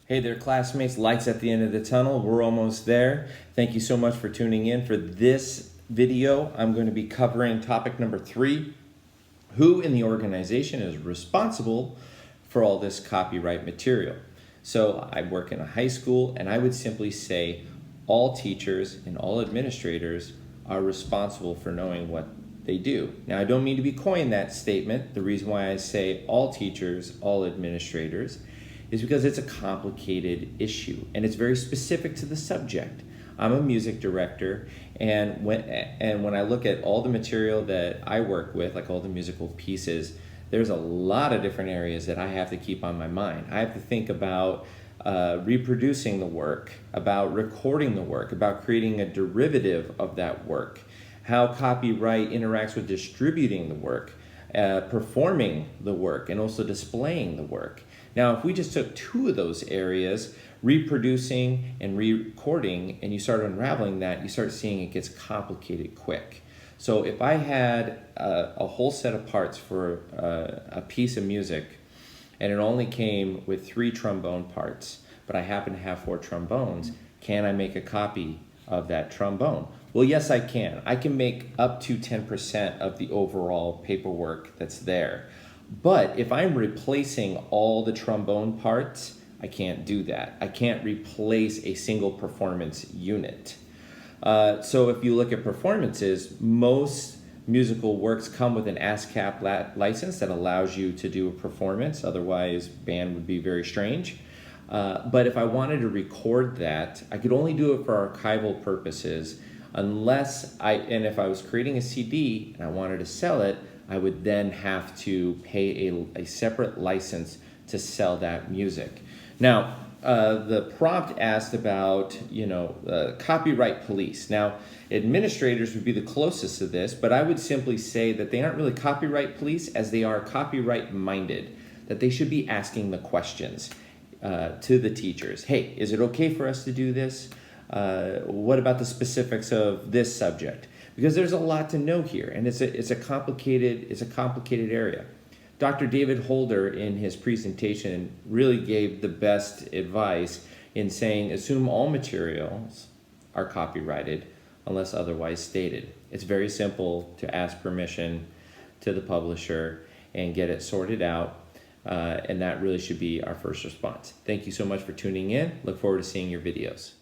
Hey there, classmates. Lights at the end of the tunnel. We're almost there. Thank you so much for tuning in. For this video, I'm going to be covering topic number 3. Who in the organization is responsible for all this copyright material? So I work in a high school, and I would simply say all teachers and all administrators are responsible for knowing what they do. Now, I don't mean to be coying that statement. The reason why I say all teachers, all administrators, is because it's a complicated issue and it's very specific to the subject. I'm a music director, and when I look at all the material that I work with, like all the musical pieces, there's a lot of different areas that I have to keep on my mind. I have to think about reproducing the work, about recording the work, about creating a derivative of that work, how copyright interacts with distributing the work, performing the work, and also displaying the work. Now, if we just took 2 of those areas, reproducing and recording, and you start unraveling that, you start seeing it gets complicated quick. So if I had a whole set of parts for a piece of music, and it only came with 3 trombone parts, but I happen to have 4 trombones, can I make a copy of that trombone? Well, yes, I can. I can make up to 10% of the overall paperwork that's there. But if I'm replacing all the trombone parts, I can't do that. I can't replace a single performance unit. So if you look at performances, most musical works come with an ASCAP license that allows you to do a performance. Otherwise, band would be very strange. But if I wanted to record that, I could only do it for archival purposes and if I was creating a CD and I wanted to sell it, I would then have to pay a separate license to sell that music. Now, the prompt asked about, copyright police. Now, administrators would be the closest to this, but I would simply say that they aren't really copyright police as they are copyright minded, that they should be asking the questions to the teachers. Hey, is it okay for us to do this? What about the specifics of this subject? Because there's a lot to know here, and it's a complicated area. Dr. David Holder, in his presentation, really gave the best advice in saying, assume all materials are copyrighted unless otherwise stated. It's very simple to ask permission to the publisher and get it sorted out, and that really should be our first response. Thank you so much for tuning in. Look forward to seeing your videos.